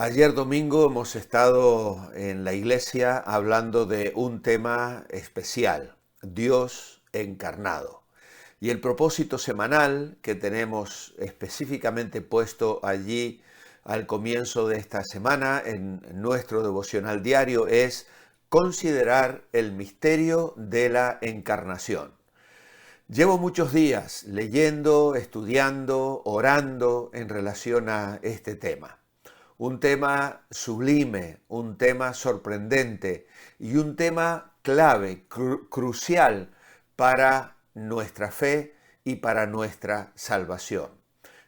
Ayer domingo hemos estado en la iglesia hablando de un tema especial, Dios encarnado. Y el propósito semanal que tenemos específicamente puesto allí al comienzo de esta semana en nuestro devocional diario es considerar el misterio de la encarnación. Llevo muchos días leyendo, estudiando, orando en relación a este tema. Un tema sublime, un tema sorprendente y un tema clave, crucial para nuestra fe y para nuestra salvación.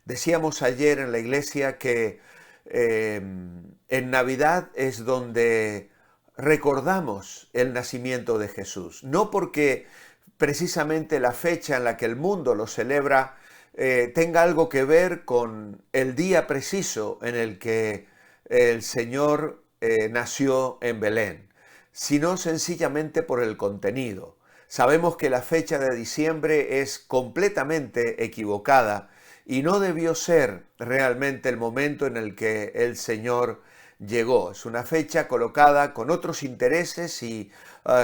Decíamos ayer en la iglesia que en Navidad es donde recordamos el nacimiento de Jesús, no porque precisamente la fecha en la que el mundo lo celebra tenga algo que ver con el día preciso en el que el Señor nació en Belén, sino sencillamente por el contenido. Sabemos que la fecha de diciembre es completamente equivocada y no debió ser realmente el momento en el que el Señor llegó. Es una fecha colocada con otros intereses y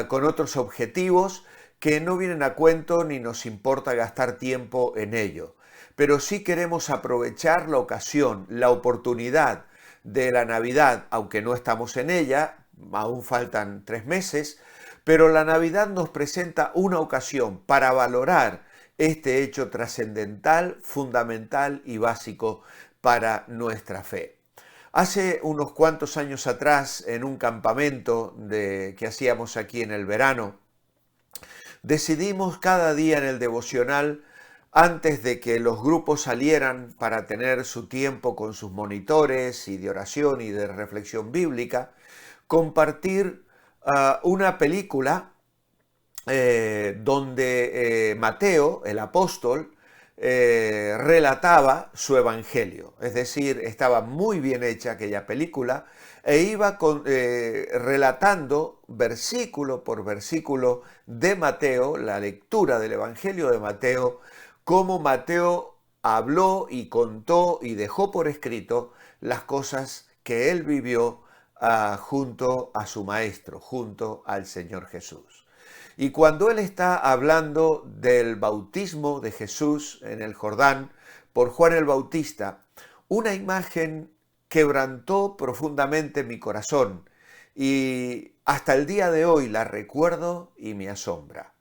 con otros objetivos que no vienen a cuento ni nos importa gastar tiempo en ello. Pero sí queremos aprovechar la ocasión, la oportunidad de la Navidad, aunque no estamos en ella, aún faltan 3 meses, pero la Navidad nos presenta una ocasión para valorar este hecho trascendental, fundamental y básico para nuestra fe. Hace unos cuantos años atrás, en un campamento que hacíamos aquí en el verano, decidimos cada día en el devocional, antes de que los grupos salieran para tener su tiempo con sus monitores y de oración y de reflexión bíblica, compartir una película donde Mateo, el apóstol, relataba su evangelio. Es decir, estaba muy bien hecha aquella película e iba relatando versículo por versículo de Mateo, la lectura del evangelio de Mateo, cómo Mateo habló y contó y dejó por escrito las cosas que él vivió junto a su maestro, junto al Señor Jesús. Y cuando él está hablando del bautismo de Jesús en el Jordán por Juan el Bautista, una imagen quebrantó profundamente mi corazón y hasta el día de hoy la recuerdo y me asombra.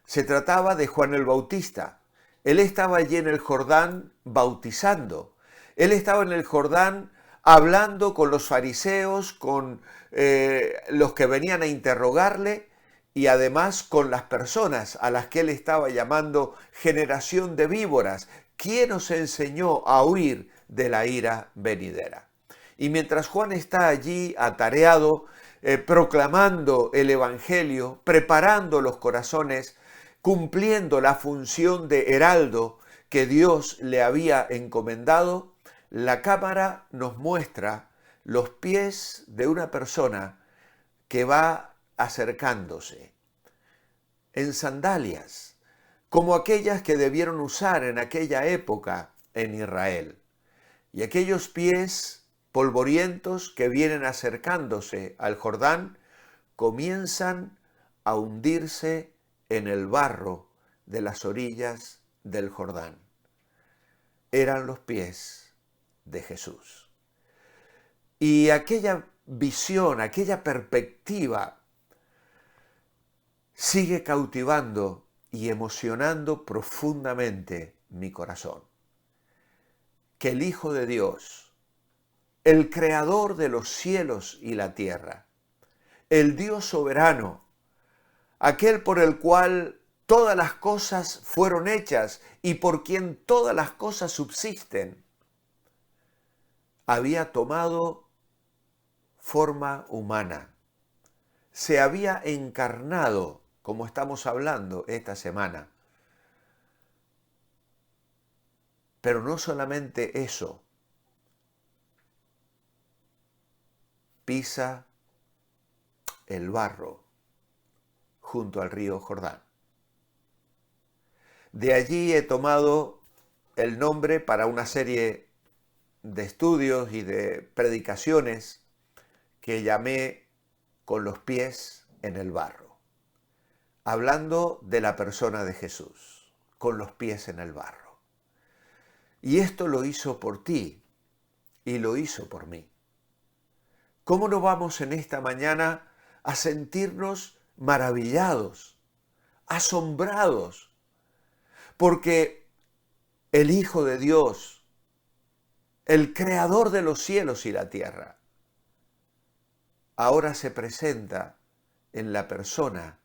Se trataba de Juan el Bautista. Él estaba allí en el Jordán bautizando. Él estaba en el Jordán hablando con los fariseos, con los que venían a interrogarle y además con las personas a las que él estaba llamando generación de víboras. ¿Quién os enseñó a huir de la ira venidera? Y mientras Juan está allí atareado, proclamando el Evangelio, preparando los corazones, cumpliendo la función de heraldo que Dios le había encomendado, la cámara nos muestra los pies de una persona que va acercándose en sandalias, como aquellas que debieron usar en aquella época en Israel. Y aquellos pies polvorientos que vienen acercándose al Jordán comienzan a hundirse en el barro de las orillas del Jordán. Eran los pies de Jesús. Y aquella visión, aquella perspectiva sigue cautivando y emocionando profundamente mi corazón. Que el Hijo de Dios, el Creador de los cielos y la tierra, el Dios soberano, aquel por el cual todas las cosas fueron hechas y por quien todas las cosas subsisten, había tomado forma humana, se había encarnado, como estamos hablando esta semana. Pero no solamente eso, pisa el barro junto al río Jordán. De allí he tomado el nombre para una serie de estudios y de predicaciones que llamé Con los pies en el barro, hablando de la persona de Jesús, con los pies en el barro. Y esto lo hizo por ti y lo hizo por mí. ¿Cómo no vamos en esta mañana a sentirnos maravillados, asombrados? Porque el Hijo de Dios, el Creador de los cielos y la tierra, ahora se presenta en la persona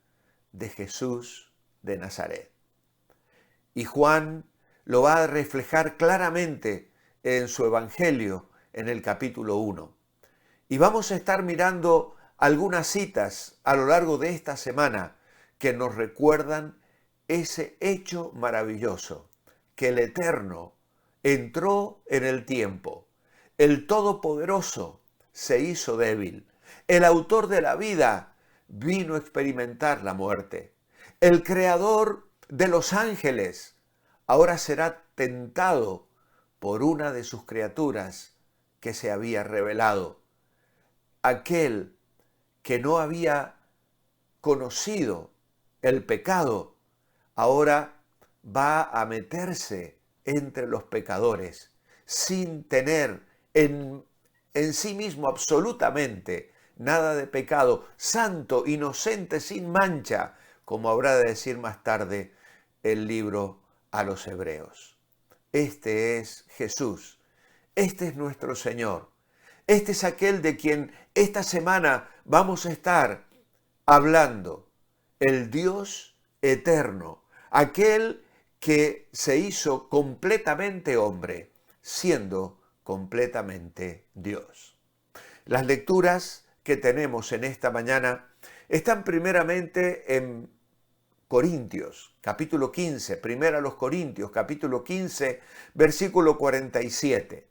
de Jesús de Nazaret. Y Juan lo va a reflejar claramente en su Evangelio, en el capítulo 1. Y vamos a estar mirando algunas citas a lo largo de esta semana que nos recuerdan ese hecho maravilloso, que el Eterno entró en el tiempo, el Todopoderoso se hizo débil, el Autor de la vida vino a experimentar la muerte, el Creador de los ángeles ahora será tentado por una de sus criaturas que se había revelado. Aquel que no había conocido el pecado, ahora va a meterse entre los pecadores sin tener en sí mismo absolutamente nada de pecado, santo, inocente, sin mancha, como habrá de decir más tarde el libro a los Hebreos. Este es Jesús, este es nuestro Señor, este es aquel de quien esta semana vamos a estar hablando, el Dios eterno, aquel que se hizo completamente hombre, siendo completamente Dios. Las lecturas que tenemos en esta mañana están primeramente en Corintios, capítulo 15, primero a los Corintios, capítulo 15, versículo 47.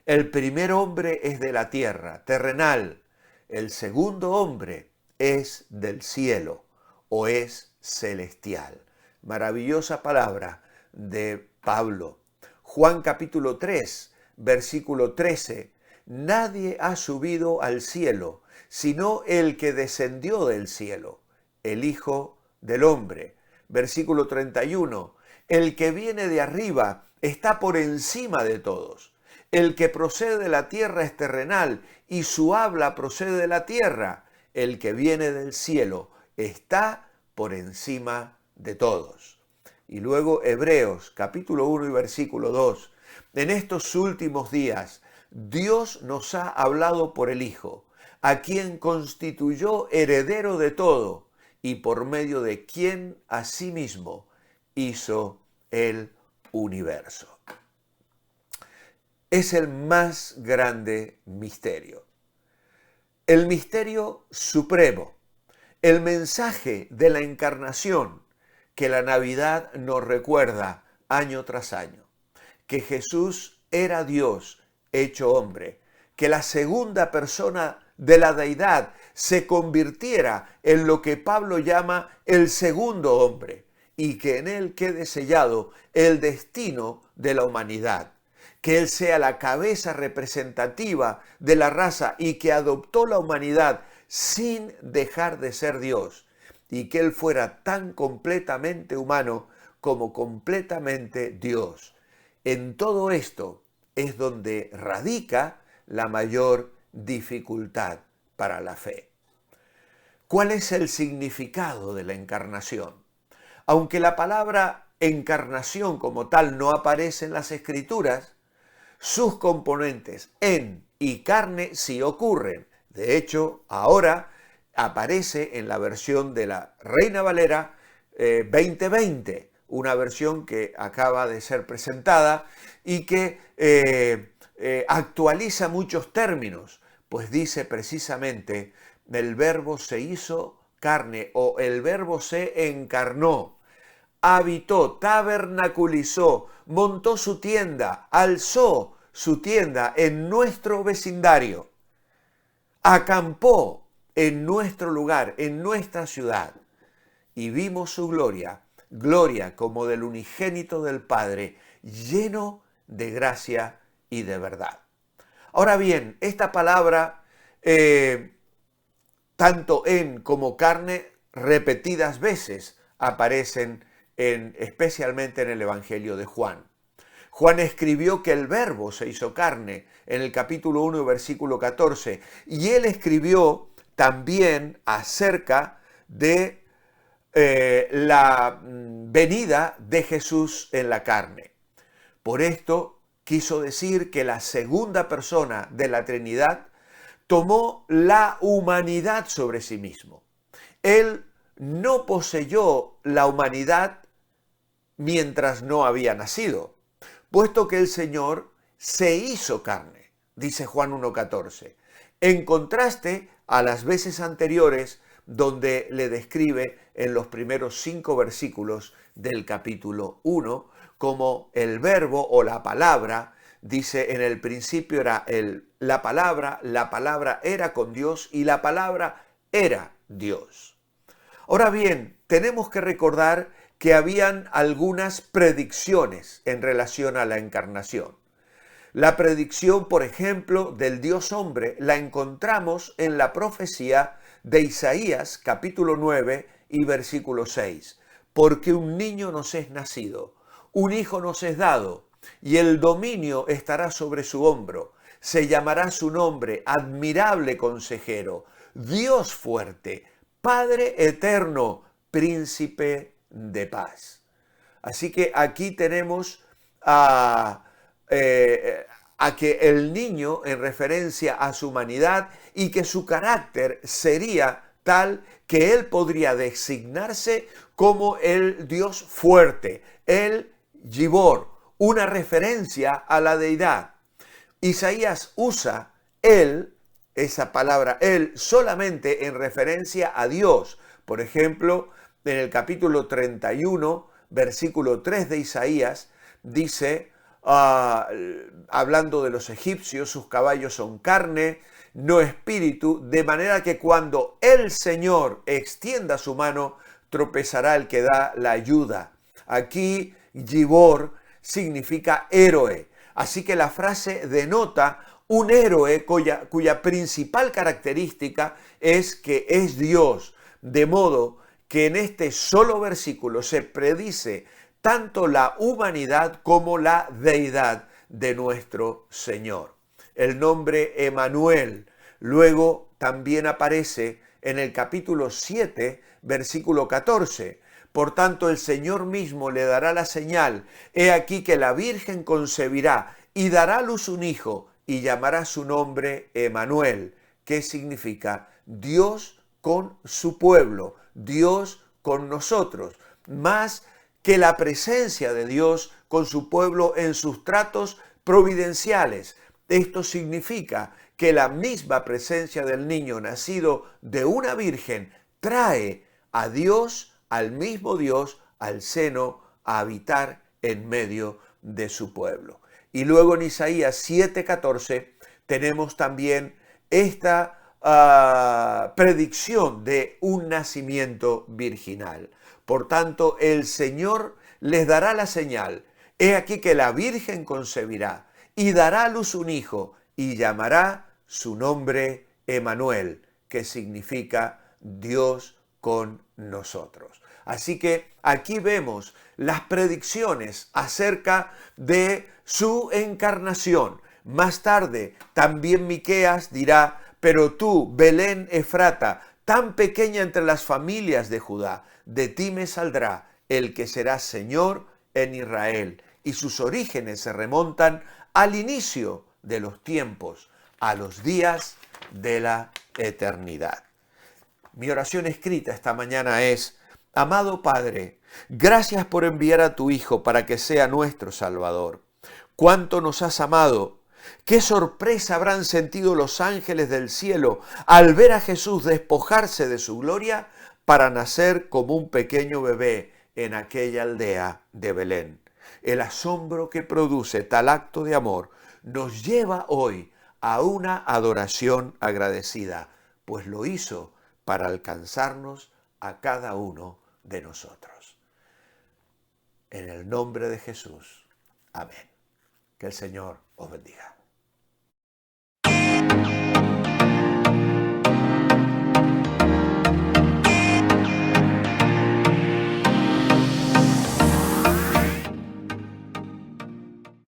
El primer hombre es de la tierra, terrenal. El segundo hombre es del cielo o es celestial. Maravillosa palabra de Pablo. Juan capítulo 3, versículo 13. Nadie ha subido al cielo, sino el que descendió del cielo, el Hijo del Hombre. Versículo 31. El que viene de arriba está por encima de todos. El que procede de la tierra es terrenal, y su habla procede de la tierra. El que viene del cielo está por encima de todos. Y luego Hebreos, capítulo 1 y versículo 2. En estos últimos días, Dios nos ha hablado por el Hijo, a quien constituyó heredero de todo, y por medio de quien asimismo hizo el universo. Es el más grande misterio. El misterio supremo, el mensaje de la encarnación que la Navidad nos recuerda año tras año. Que Jesús era Dios hecho hombre, que la segunda persona de la deidad se convirtiera en lo que Pablo llama el segundo hombre y que en él quede sellado el destino de la humanidad. Que Él sea la cabeza representativa de la raza y que adoptó la humanidad sin dejar de ser Dios, y que Él fuera tan completamente humano como completamente Dios. En todo esto es donde radica la mayor dificultad para la fe. ¿Cuál es el significado de la encarnación? Aunque la palabra encarnación como tal no aparece en las Escrituras, sus componentes en y carne sí ocurren. De hecho, ahora aparece en la versión de la Reina Valera 2020, una versión que acaba de ser presentada y que actualiza muchos términos, pues dice precisamente el verbo se hizo carne o el verbo se encarnó, habitó, tabernaculizó, montó su tienda, alzó su tienda en nuestro vecindario, acampó en nuestro lugar, en nuestra ciudad, y vimos su gloria, gloria como del unigénito del Padre, lleno de gracia y de verdad. Ahora bien, esta palabra, tanto en como carne, repetidas veces aparecen especialmente en el Evangelio de Juan. Juan escribió que el Verbo se hizo carne en el capítulo 1, versículo 14, y él escribió también acerca de la venida de Jesús en la carne. Por esto quiso decir que la segunda persona de la Trinidad tomó la humanidad sobre sí mismo. Él no poseyó la humanidad mientras no había nacido, puesto que el Señor se hizo carne, dice Juan 1.14, en contraste a las veces anteriores donde le describe en los primeros 5 versículos del capítulo 1 como el verbo o la palabra. Dice, en el principio era la palabra era con Dios y la palabra era Dios. Ahora bien, tenemos que recordar que habían algunas predicciones en relación a la encarnación. La predicción, por ejemplo, del Dios hombre la encontramos en la profecía de Isaías, capítulo 9 y versículo 6. Porque un niño nos es nacido, un hijo nos es dado, y el dominio estará sobre su hombro. Se llamará su nombre Admirable Consejero, Dios Fuerte, Padre Eterno, Príncipe de Paz. Así que aquí tenemos a que el niño, en referencia a su humanidad, y que su carácter sería tal que él podría designarse como el Dios fuerte, el Gibor, una referencia a la deidad. Isaías usa él, esa palabra él, solamente en referencia a Dios. Por ejemplo, en el capítulo 31, versículo 3 de Isaías, dice, hablando de los egipcios, sus caballos son carne, no espíritu, de manera que cuando el Señor extienda su mano, tropezará el que da la ayuda. Aquí, Gibor significa héroe. Así que la frase denota un héroe cuya principal característica es que es Dios, de modo que en este solo versículo se predice tanto la humanidad como la deidad de nuestro Señor. El nombre Emanuel luego también aparece en el capítulo 7, versículo 14. Por tanto, el Señor mismo le dará la señal. He aquí que la Virgen concebirá y dará a luz un hijo y llamará su nombre Emanuel, que significa Dios con su pueblo, Dios con nosotros. Más que la presencia de Dios con su pueblo en sus tratos providenciales. Esto significa que la misma presencia del niño nacido de una virgen trae a Dios, al mismo Dios, al seno, a habitar en medio de su pueblo. Y luego en Isaías 7:14 tenemos también esta predicción de un nacimiento virginal. Por tanto, el Señor les dará la señal. He aquí que la Virgen concebirá y dará a luz un hijo y llamará su nombre Emanuel, que significa Dios con nosotros. Así que aquí vemos las predicciones acerca de su encarnación. Más tarde también Miqueas dirá, pero tú, Belén Efrata, tan pequeña entre las familias de Judá, de ti me saldrá el que será Señor en Israel. Y sus orígenes se remontan al inicio de los tiempos, a los días de la eternidad. Mi oración escrita esta mañana es, amado Padre, gracias por enviar a tu Hijo para que sea nuestro Salvador. Cuánto nos has amado. Qué sorpresa habrán sentido los ángeles del cielo al ver a Jesús despojarse de su gloria para nacer como un pequeño bebé en aquella aldea de Belén. El asombro que produce tal acto de amor nos lleva hoy a una adoración agradecida, pues lo hizo para alcanzarnos a cada uno de nosotros. En el nombre de Jesús. Amén. Que el Señor os bendiga.